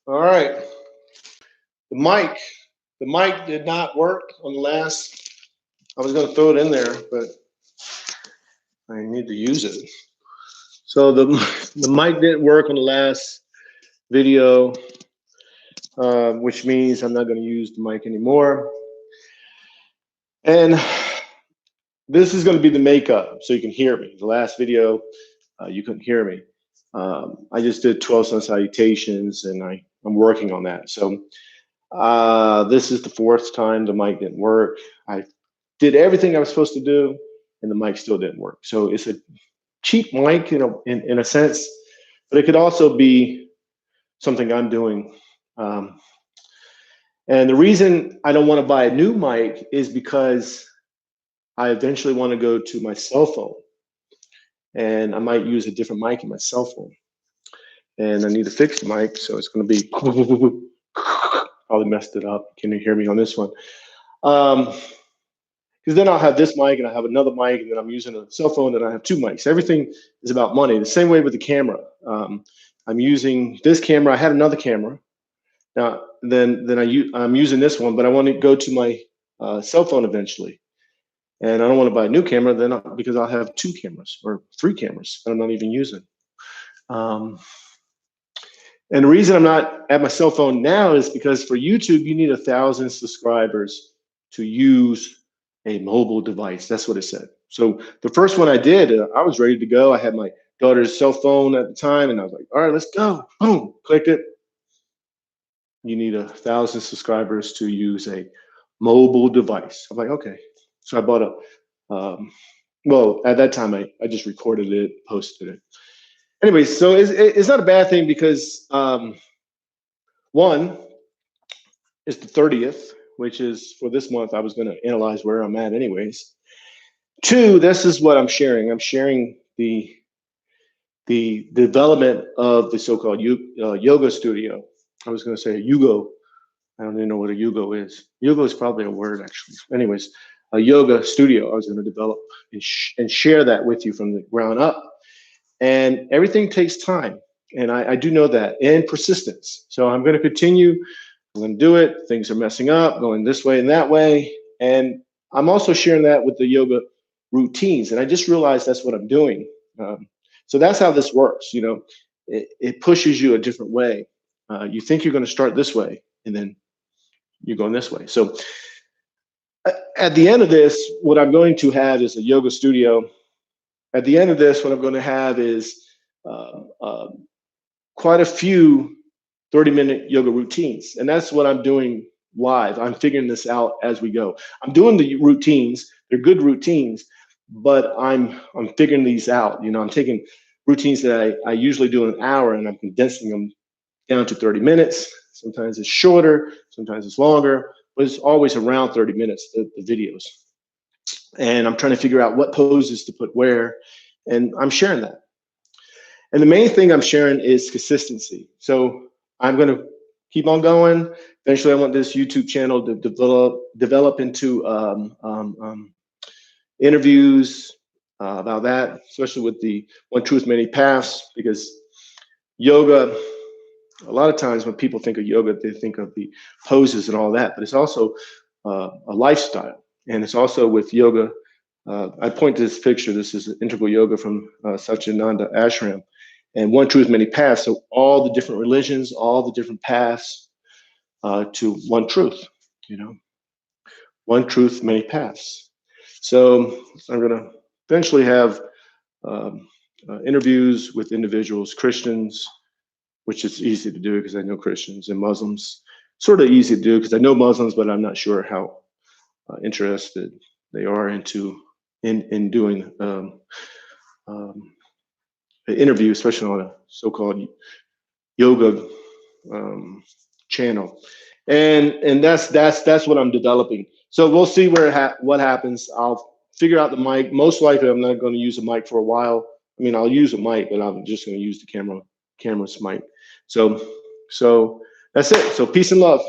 All right. The mic. The mic did not work on the last. I was going to throw it in there, but I need to use it. So the mic didn't work on the last video, which means I'm not going to use the mic anymore. And this is going to be the makeup, so you can hear me. The last video, you couldn't hear me. I just did 12 sun salutations, and I'm working on that. So this is the fourth time the mic didn't work. I did everything I was supposed to do, and the mic still didn't work. So it's a cheap mic, in a sense, but it could also be something I'm doing. And the reason I don't want to buy a new mic is because I eventually want to go to my cell phone, and I might use a different mic in my cell phone. And I need to fix the mic, so it's going to be probably messed it up. Can you hear me on this one? Because then I'll have this mic and I have another mic, and then I'm using a cell phone and I have two mics. Everything is about money. The same way with the camera. I'm using this camera. I had another camera. Now, I'm using this one, but I want to go to my cell phone eventually. And I don't want to buy a new camera because I'll have two cameras or three cameras that I'm not even using. And the reason I'm not at my cell phone now is because for YouTube, you need 1,000 subscribers to use a mobile device. That's what it said. So the first one I did, I was ready to go. I had my daughter's cell phone at the time, and I was like, all right, let's go. Boom, clicked it. You need 1,000 subscribers to use a mobile device. I'm like, okay. So I bought well, at that time, I just recorded it, posted it. Anyway, so it's not a bad thing because one, it's the 30th, which is for this month. I was going to analyze where I'm at anyways. Two, this is what I'm sharing. I'm sharing the development of the so-called yoga studio. I was going to say a Yugo. I don't even know what a Yugo is. Yugo is probably a word, actually. Anyways, a yoga studio I was going to develop and share that with you from the ground up. And everything takes time. And I do know that, and persistence. So I'm going to continue. I'm going to do it. Things are messing up, going this way and that way. And I'm also sharing that with the yoga routines. And I just realized that's what I'm doing. So that's how this works. It pushes you a different way. You think you're going to start this way, and then you're going this way. So at the end of this, what I'm going to have is a yoga studio. At the end of this, what I'm going to have is quite a few 30-minute yoga routines. And that's what I'm doing live. I'm figuring this out as we go. I'm doing the routines. They're good routines, but I'm figuring these out. I'm taking routines that I usually do in an hour, and I'm condensing them down to 30 minutes. Sometimes it's shorter, sometimes it's longer, but it's always around 30 minutes, the videos. And I'm trying to figure out what poses to put where, and I'm sharing that. And the main thing I'm sharing is consistency. So I'm going to keep on going. Eventually, I want this YouTube channel to develop into interviews about that, especially with the One Truth, Many Paths, because yoga, a lot of times when people think of yoga, they think of the poses and all that, but it's also a lifestyle. And it's also with yoga. I point to this picture. This is integral yoga from Satchidananda Ashram, and One Truth, Many Paths. So all the different religions, all the different paths to one truth. One truth, many paths. So I'm going to eventually have interviews with individuals, Christians, which is easy to do because I know Christians, and Muslims. Sort of easy to do because I know Muslims, but I'm not sure how interested they are in doing an interview, especially on a so-called yoga channel, and that's what I'm developing. So we'll see what happens. I'll figure out the mic. Most likely, I'm not going to use a mic for a while. I mean, I'll use a mic, but I'm just going to use the camera's mic. So that's it. So peace and love.